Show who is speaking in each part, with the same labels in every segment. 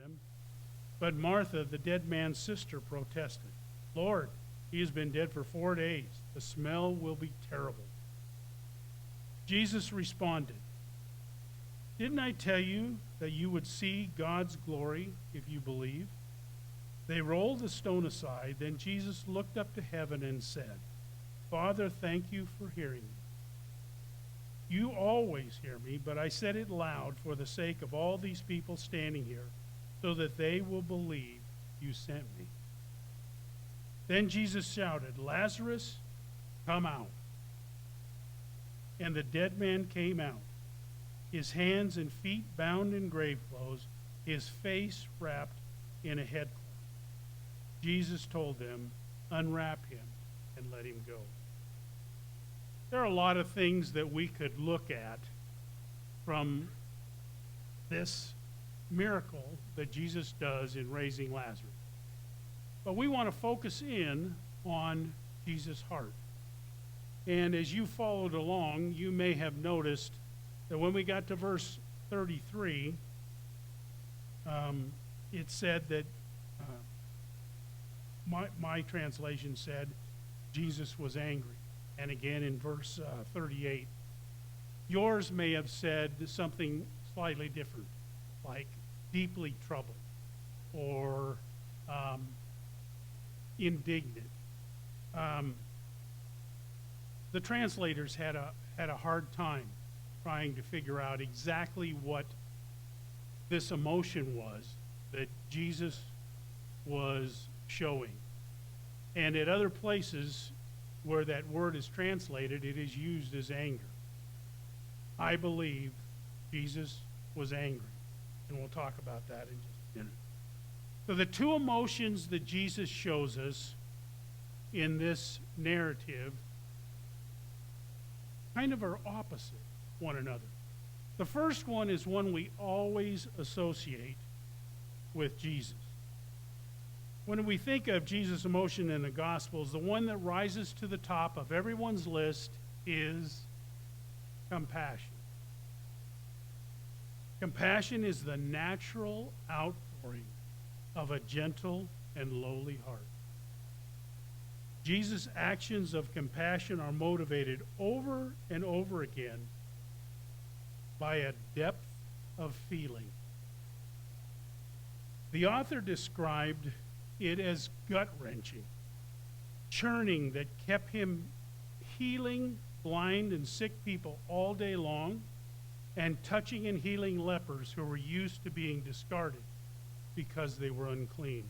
Speaker 1: them. But Martha, the dead man's sister, protested, "Lord, he has been dead for 4 days. The smell will be terrible." Jesus responded, "Didn't I tell you that you would see God's glory if you believe?" They rolled the stone aside. Then Jesus looked up to heaven and said, "Father, thank you for hearing me. You always hear me, but I said it loud for the sake of all these people standing here, so that they will believe you sent me." Then Jesus shouted, "Lazarus, come out." And the dead man came out, his hands and feet bound in grave clothes, his face wrapped in a headcloth. Jesus told them, "Unwrap him and let him go." There are a lot of things that we could look at from this miracle that Jesus does in raising Lazarus. But we want to focus in on Jesus' heart. And as you followed along, you may have noticed that when we got to verse 33, it said that my translation said Jesus was angry. And again in verse 38, yours may have said something slightly different, like deeply troubled or indignant. The translators had a hard time trying to figure out exactly what this emotion was that Jesus was showing. And at other places where that word is translated, it is used as anger. I believe Jesus was angry, and we'll talk about that in just a minute. So the two emotions that Jesus shows us in this narrative kind of are opposite one another. The first one is one we always associate with Jesus. When we think of Jesus' emotion in the Gospels, the one that rises to the top of everyone's list is compassion. Compassion is the natural outpouring of a gentle and lowly heart. Jesus' actions of compassion are motivated over and over again by a depth of feeling. The author described it as gut-wrenching, churning that kept him healing blind and sick people all day long and touching and healing lepers who were used to being discarded because they were unclean.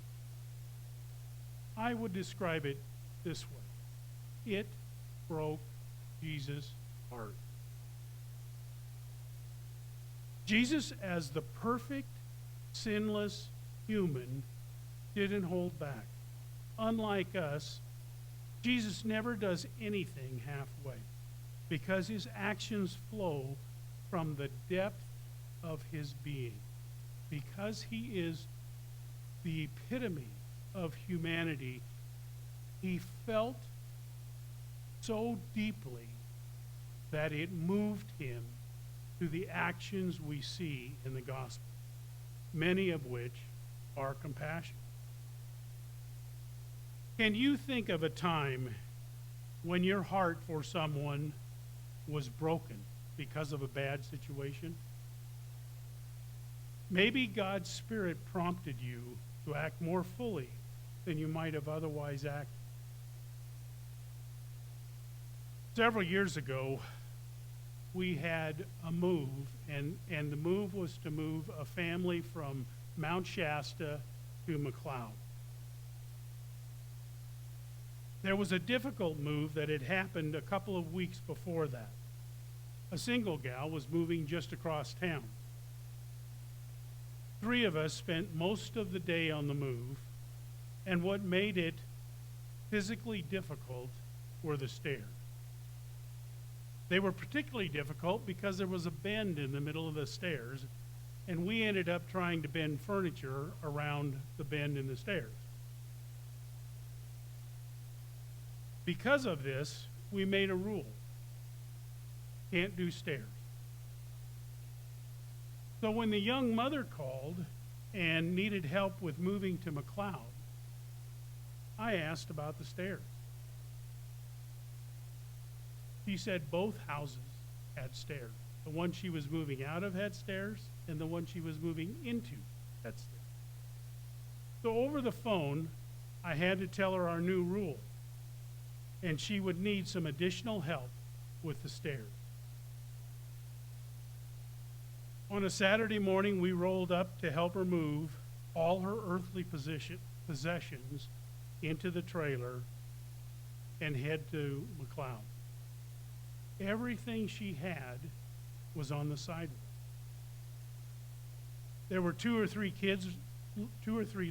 Speaker 1: I would describe it this way. It broke Jesus' heart. Jesus, as the perfect, sinless human, didn't hold back. Unlike us, Jesus never does anything halfway because his actions flow from the depth of his being. Because he is the epitome of humanity, he felt so deeply that it moved him to the actions we see in the gospel, many of which are compassion. Can you think of a time when your heart for someone was broken because of a bad situation? Maybe God's Spirit prompted you to act more fully than you might have otherwise acted. Several years ago, we had a move, and the move was to move a family from Mount Shasta to McLeod. There was a difficult move that had happened a couple of weeks before that. A single gal was moving just across town. 3 of us spent most of the day on the move, and what made it physically difficult were the stairs. They were particularly difficult because there was a bend in the middle of the stairs, and we ended up trying to bend furniture around the bend in the stairs. Because of this, we made a rule. Can't do stairs. So when the young mother called, and needed help with moving to McLeod, I asked about the stairs. She said both houses had stairs. The one she was moving out of had stairs, and the one she was moving into had stairs. So over the phone, I had to tell her our new rule, and she would need some additional help with the stairs. On a Saturday morning, we rolled up to help her move all her earthly possessions into the trailer and head to McLeod. Everything she had was on the sidewalk. There were two or three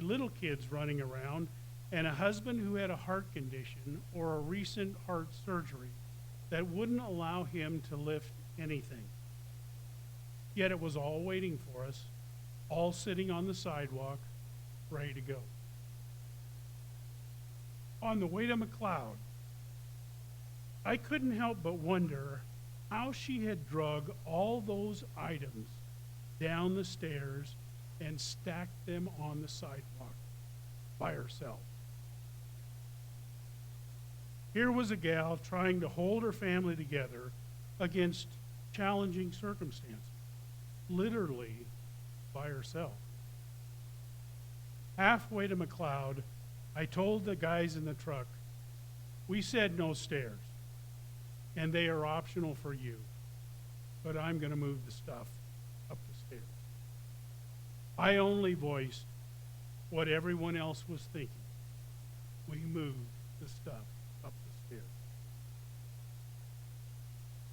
Speaker 1: little kids running around, and a husband who had a heart condition or a recent heart surgery that wouldn't allow him to lift anything. Yet it was all waiting for us, all sitting on the sidewalk, ready to go. On the way to McLeod, I couldn't help but wonder how she had drug all those items down the stairs and stacked them on the sidewalk by herself. Here was a gal trying to hold her family together against challenging circumstances, literally by herself. Halfway to McLeod, I told the guys in the truck, we said no stairs, and they are optional for you, but I'm going to move the stuff up the stairs. I only voiced what everyone else was thinking. We moved the stuff up the stairs.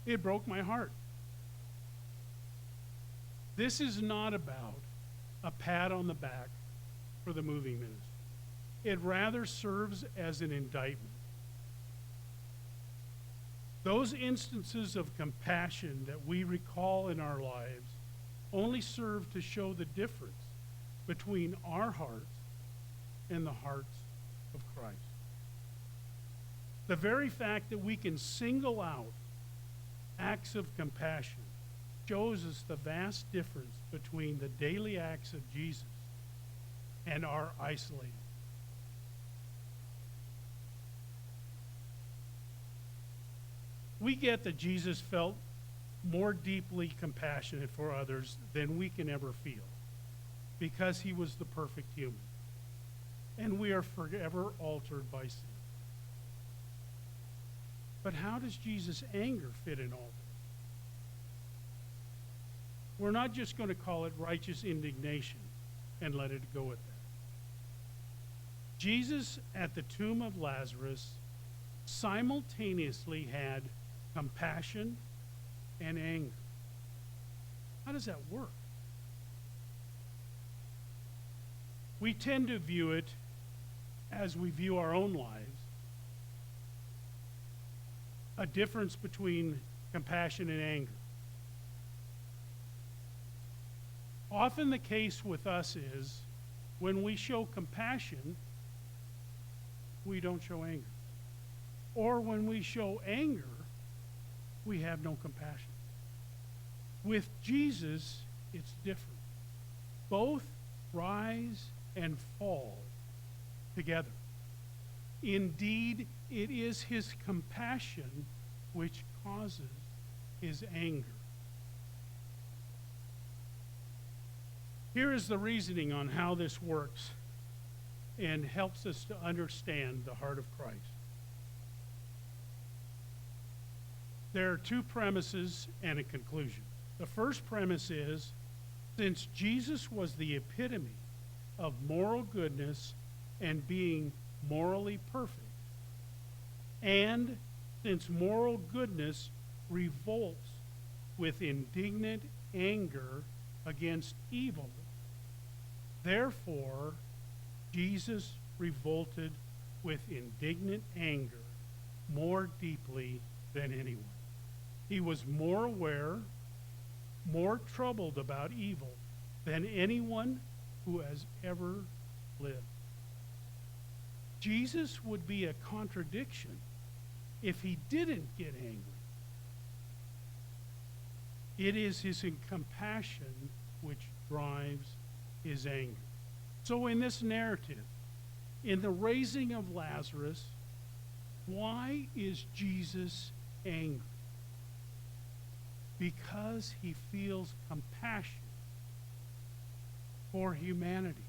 Speaker 1: It broke my heart. This is not about a pat on the back for the moving ministry. It rather serves as an indictment. Those instances of compassion that we recall in our lives only serve to show the difference between our hearts and the hearts of Christ. The very fact that we can single out acts of compassion shows us the vast difference between the daily acts of Jesus and our isolating. We get that Jesus felt more deeply compassionate for others than we can ever feel because he was the perfect human. And we are forever altered by sin. But how does Jesus' anger fit in all this? We're not just going to call it righteous indignation and let it go at that. Jesus at the tomb of Lazarus simultaneously had compassion and anger. How does that work? We tend to view it as we view our own lives, a difference between compassion and anger. Often the case with us is when we show compassion, we don't show anger. Or when we show anger, we have no compassion. With Jesus, it's different. Both rise and fall together. Indeed, it is his compassion which causes his anger. Here is the reasoning on how this works and helps us to understand the heart of Christ. There are two premises and a conclusion. The first premise is, since Jesus was the epitome of moral goodness and being morally perfect, and since moral goodness revolts with indignant anger against evil, therefore, Jesus revolted with indignant anger more deeply than anyone. He was more aware, more troubled about evil than anyone who has ever lived. Jesus would be a contradiction if he didn't get angry. It is his compassion which drives his anger. So in this narrative, in the raising of Lazarus, why is Jesus angry? Because he feels compassion for humanity.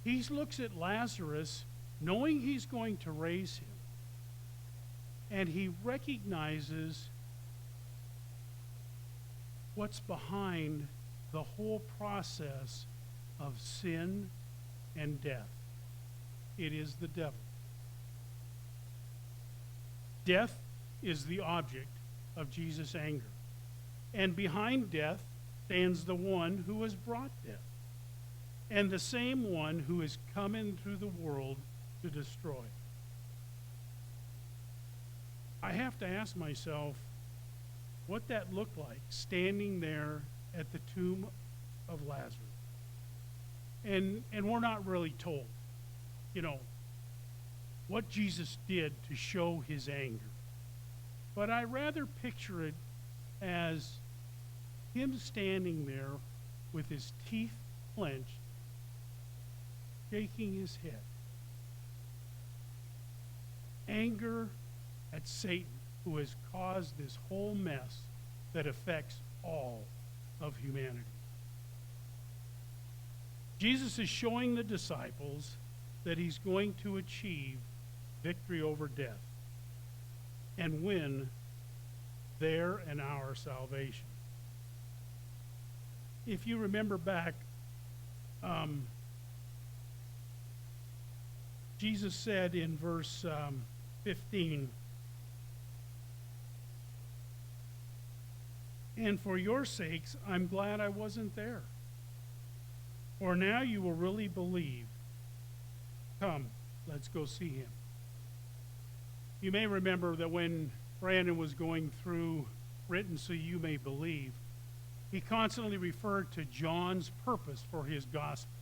Speaker 1: He looks at Lazarus knowing he's going to raise him, and he recognizes what's behind the whole process of sin and death. It is the devil. Death is the object of Jesus' anger. And behind death stands the one who has brought death, and the same one who has come into the world to destroy. I have to ask myself what that looked like standing there at the tomb of Lazarus. And we're not really told, what Jesus did to show his anger. But I rather picture it as him standing there with his teeth clenched, shaking his head. Anger at Satan, who has caused this whole mess that affects all of humanity. Jesus is showing the disciples that he's going to achieve victory over death and win their and our salvation. If you remember back, Jesus said in verse 15, "And for your sakes, I'm glad I wasn't there. For now you will really believe. Come, let's go see him." You may remember that when Brandon was going through Written So You May Believe, he constantly referred to John's purpose for his gospel.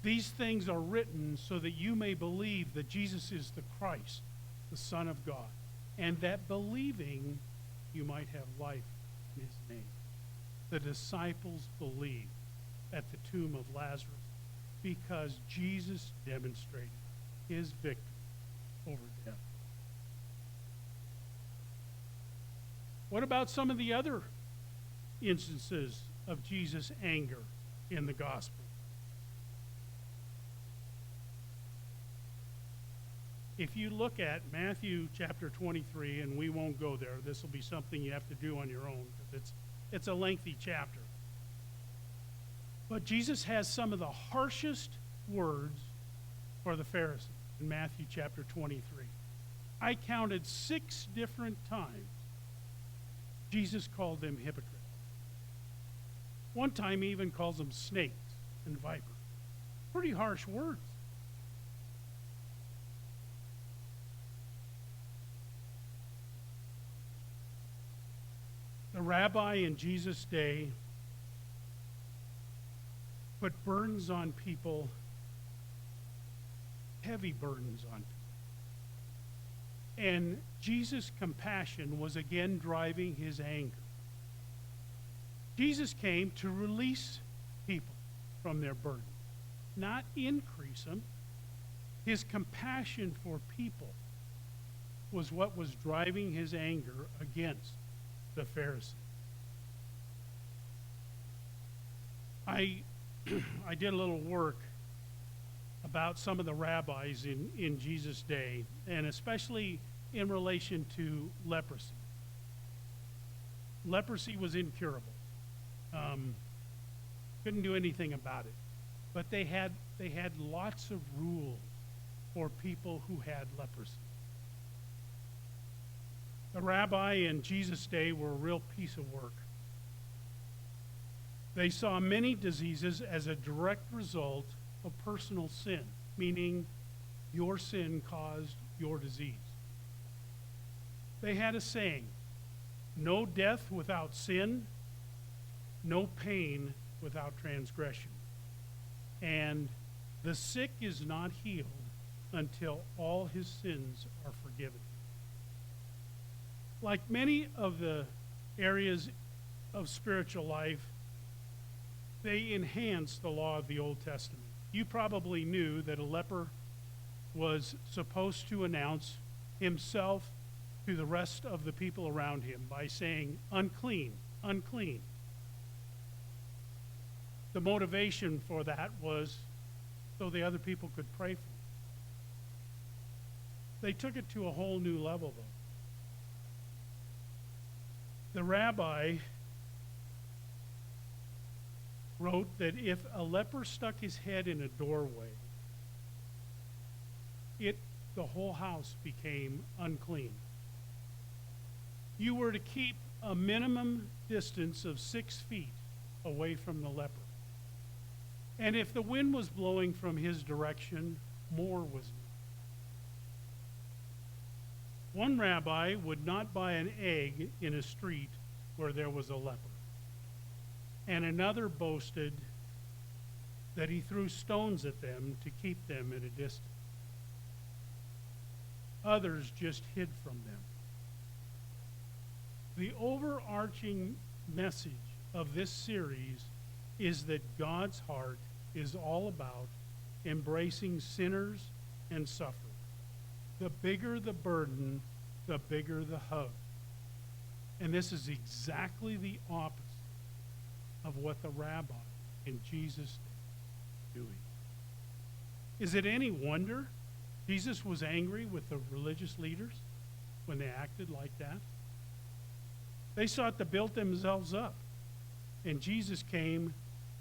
Speaker 1: These things are written so that you may believe that Jesus is the Christ, the Son of God, and that believing you might have life in his name. The disciples believed at the tomb of Lazarus because Jesus demonstrated his victory over death. What about some of the other instances of Jesus' anger in the gospel? If you look at Matthew chapter 23, and we won't go there, this will be something you have to do on your own because it's a lengthy chapter. But Jesus has some of the harshest words for the Pharisees in Matthew chapter 23. I counted 6 different times Jesus called them hypocrites. One time he even calls them snakes and vipers. Pretty harsh words. The rabbi in Jesus' day put burdens on people, heavy burdens on people. And Jesus' compassion was again driving his anger. Jesus came to release people from their burden, not increase them. His compassion for people was what was driving his anger against the Pharisees. I did a little work about some of the rabbis in Jesus' day, and especially in relation to leprosy. Leprosy was incurable. Couldn't do anything about it. But they had lots of rules for people who had leprosy. The rabbi in Jesus' day were a real piece of work. They saw many diseases as a direct result of personal sin, meaning your sin caused your disease. They had a saying, no death without sin, no pain without transgression. And the sick is not healed until all his sins are forgiven. Like many of the areas of spiritual life, They enhanced the law of the Old Testament. You probably knew that a leper was supposed to announce himself to the rest of the people around him by saying, unclean, unclean. The motivation for that was so the other people could pray for him. They took it to a whole new level, though. The rabbi wrote that if a leper stuck his head in a doorway, the whole house became unclean. You were to keep a minimum distance of 6 feet away from the leper. And if the wind was blowing from his direction, more was needed. One rabbi would not buy an egg in a street where there was a leper. And another boasted that he threw stones at them to keep them at a distance. Others just hid from them. The overarching message of this series is that God's heart is all about embracing sinners and sufferers. The bigger the burden, the bigger the hug. And this is exactly the opposite of what the rabbi in Jesus' day was doing. Is it any wonder Jesus was angry with the religious leaders when they acted like that? They sought to build themselves up, and Jesus came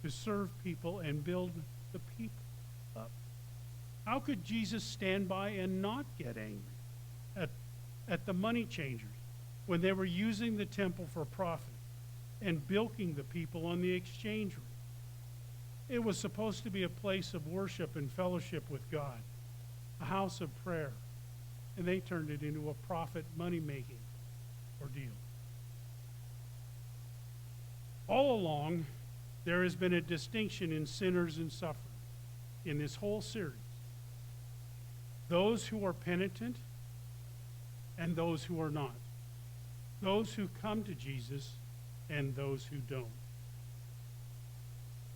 Speaker 1: to serve people and build the people up. How could Jesus stand by and not get angry at the money changers when they were using the temple for profit and bilking the people on the exchange rate? It was supposed to be a place of worship and fellowship with God, a house of prayer, and they turned it into a profit money-making ordeal. All along, there has been a distinction in sinners and sufferers in this whole series. Those who are penitent and those who are not. Those who come to Jesus and those who don't.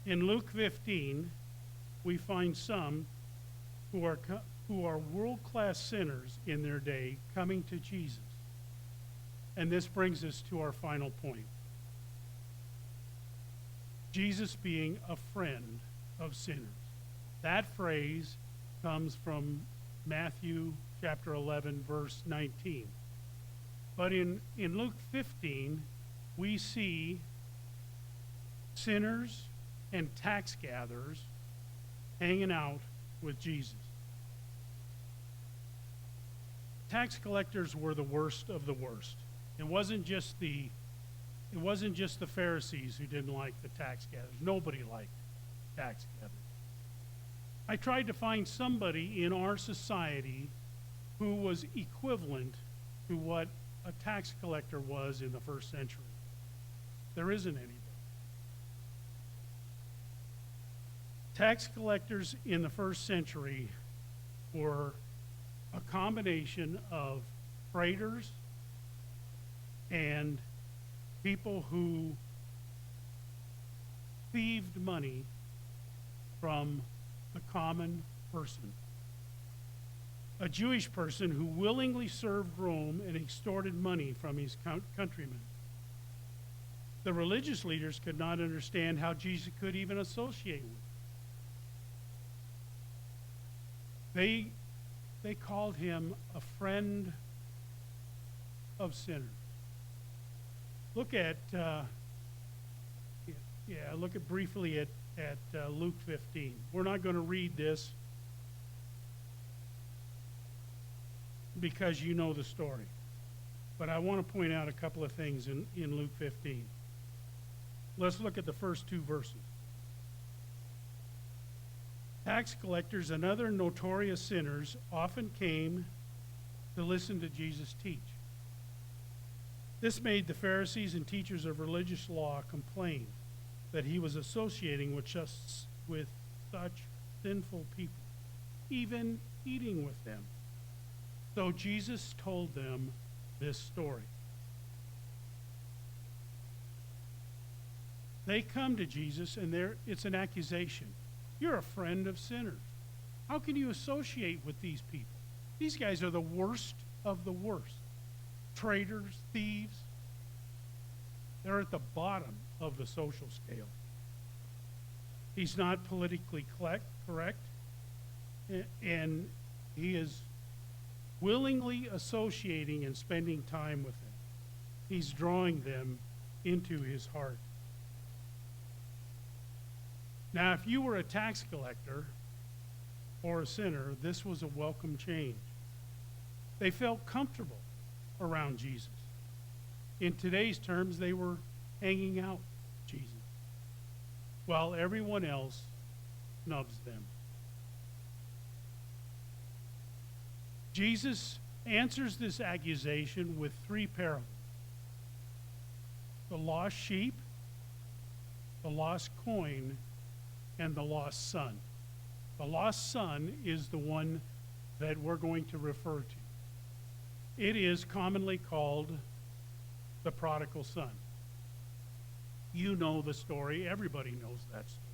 Speaker 1: In Luke 15, we find some who are world-class sinners in their day coming to Jesus. And this brings us to our final point. Jesus being a friend of sinners. That phrase comes from Matthew chapter 11, verse 19. But in Luke 15, we see sinners and tax gatherers hanging out with Jesus. Tax collectors were the worst of the worst. It wasn't just the Pharisees who didn't like the tax gatherers. Nobody liked tax gatherers. I tried to find somebody in our society who was equivalent to what a tax collector was in the first century. There isn't anybody. Tax collectors in the first century were a combination of traders and people who thieved money from the common person. A Jewish person who willingly served Rome and extorted money from his countrymen. The religious leaders could not understand how Jesus could even associate with them. They called him a friend of sinners. Look at briefly at Luke 15. We're not going to read this because you know the story. But I want to point out a couple of things in Luke 15. Let's look at the first 2 verses. Tax collectors and other notorious sinners often came to listen to Jesus teach. This made the Pharisees and teachers of religious law complain that he was associating with such sinful people, even eating with them. So Jesus told them this story. They come to Jesus, and it's an accusation. You're a friend of sinners. How can you associate with these people? These guys are the worst of the worst. Traitors, thieves. They're at the bottom of the social scale. He's not politically correct, and he is willingly associating and spending time with them. He's drawing them into his heart. Now, if you were a tax collector or a sinner, this was a welcome change. They felt comfortable around Jesus. In today's terms, they were hanging out with Jesus, while everyone else snubs them. Jesus answers this accusation with three parables: the lost sheep, the lost coin, and the lost son. The lost son is the one that we're going to refer to. It is commonly called the prodigal son. You know the story. Everybody knows that story.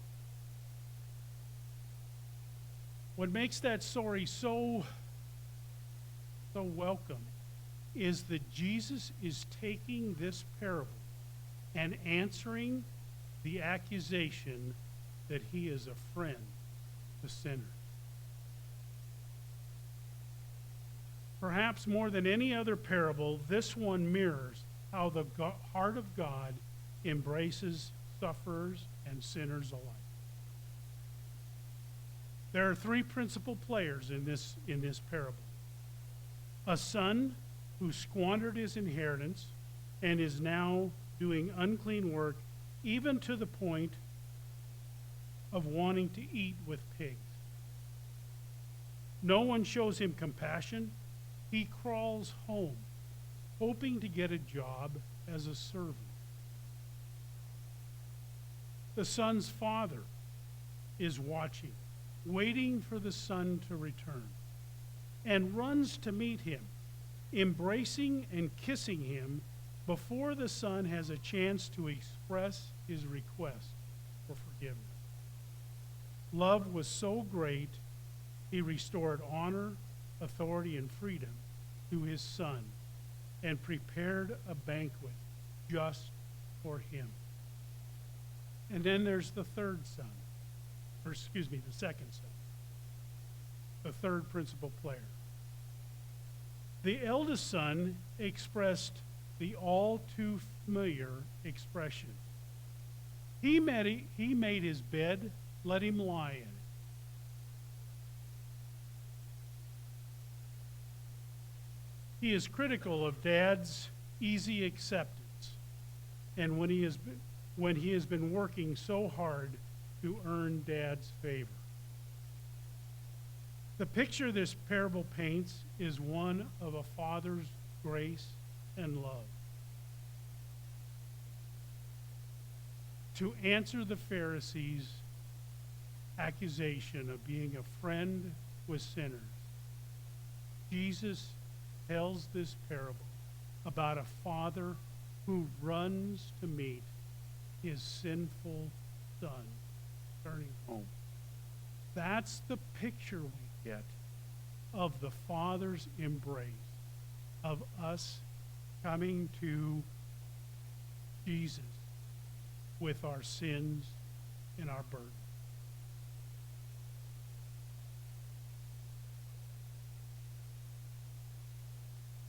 Speaker 1: What makes that story so welcome is that Jesus is taking this parable and answering the accusation that he is a friend to sinners. Perhaps more than any other parable, this one mirrors how the heart of God embraces sufferers and sinners alike. There are three principal players in this parable. A son who squandered his inheritance and is now doing unclean work, even to the point of wanting to eat with pigs. No one shows him compassion. He crawls home, hoping to get a job as a servant. The son's father is watching, waiting for the son to return, and runs to meet him, embracing and kissing him before the son has a chance to express his request for forgiveness. Love was so great, he restored honor, authority, and freedom to his son and prepared a banquet just for him. And then there's the third son, the second son, the third principal player. The eldest son expressed the all too familiar expression. He made his bed, let him lie in it. He is critical of dad's easy acceptance, and when he has been working so hard to earn dad's favor. The picture this parable paints is one of a father's grace and love. To answer the Pharisees' accusation of being a friend with sinners, Jesus tells this parable about a father who runs to meet his sinful son returning home. That's the picture we get of the Father's embrace, of us coming to Jesus with our sins and our burdens.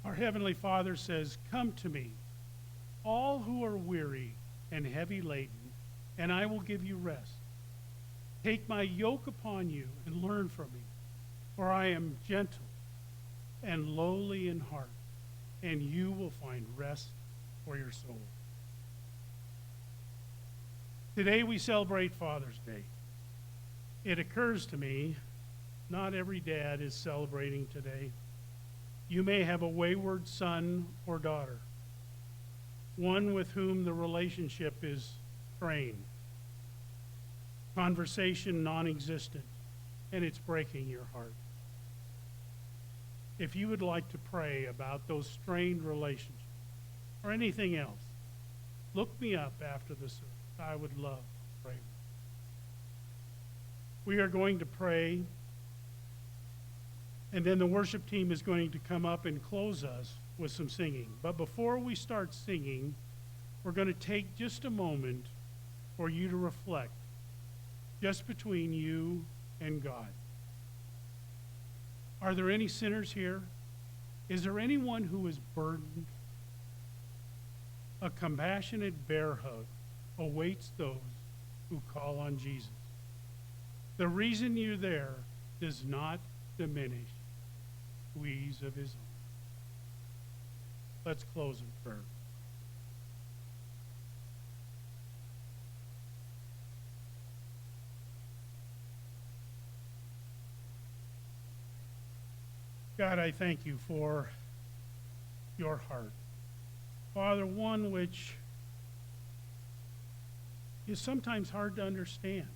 Speaker 1: Our Heavenly Father says, "Come to me, all who are weary and heavy laden, and I will give you rest. Take my yoke upon you and learn from me, for I am gentle and lowly in heart, and you will find rest for your soul." Today we celebrate Father's Day. It occurs to me, not every dad is celebrating today. You may have a wayward son or daughter, one with whom the relationship is strained, conversation non-existent, and it's breaking your heart. If you would like to pray about those strained relationships or anything else, look me up after the service. I would love to pray. We are going to pray, and then the worship team is going to come up and close us with some singing. But before we start singing, we're going to take just a moment for you to reflect, just between you and God. Are there any sinners here? Is there anyone who is burdened? A compassionate bear hug awaits those who call on Jesus. The reason you're there does not diminish the squeeze of his arm. Let's close in prayer. God, I thank you for your heart. Father, one which is sometimes hard to understand.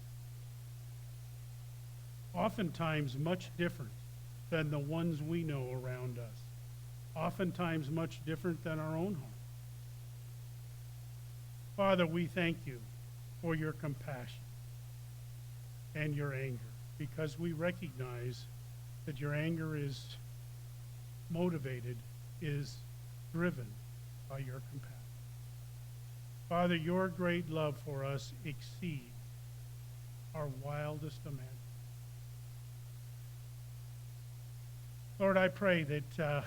Speaker 1: Oftentimes much different than the ones we know around us. Oftentimes much different than our own heart. Father, we thank you for your compassion and your anger, because we recognize that your anger is motivated, is driven by your compassion. Father, your great love for us exceeds our wildest imagination. Lord, I pray that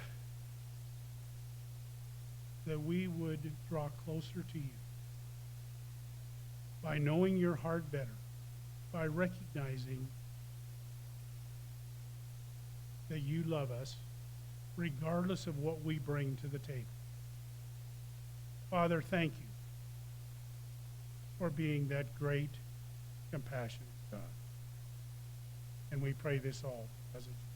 Speaker 1: we would draw closer to you by knowing your heart better, by recognizing that you love us regardless of what we bring to the table. Father, thank you for being that great, compassionate God. And we pray this all because of Jesus.